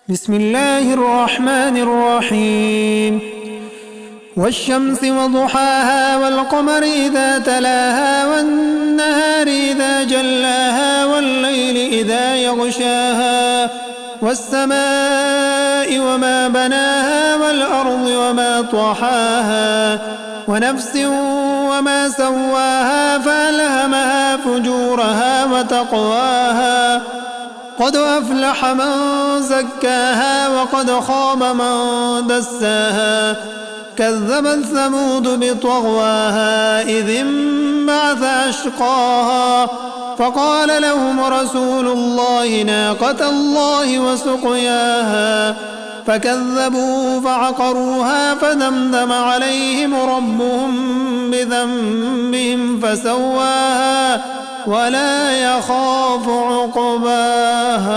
بسم الله الرحمن الرحيم والشمس وضحاها والقمر إذا تلاها والنهار إذا جلاها والليل إذا يغشاها والسماء وما بناها والأرض وما طحاها ونفس وما سواها فألهمها فجورها وتقواها قد أفلح من زكاها وقد خاب من دساها كذبت ثمود بطغواها إذ انبعث أشقاها فقال لهم رسول الله ناقة الله وسقياها فكذبوه فعقروها فدمدم عليهم ربهم بذنبهم فسواها ولا يخاف عقباها.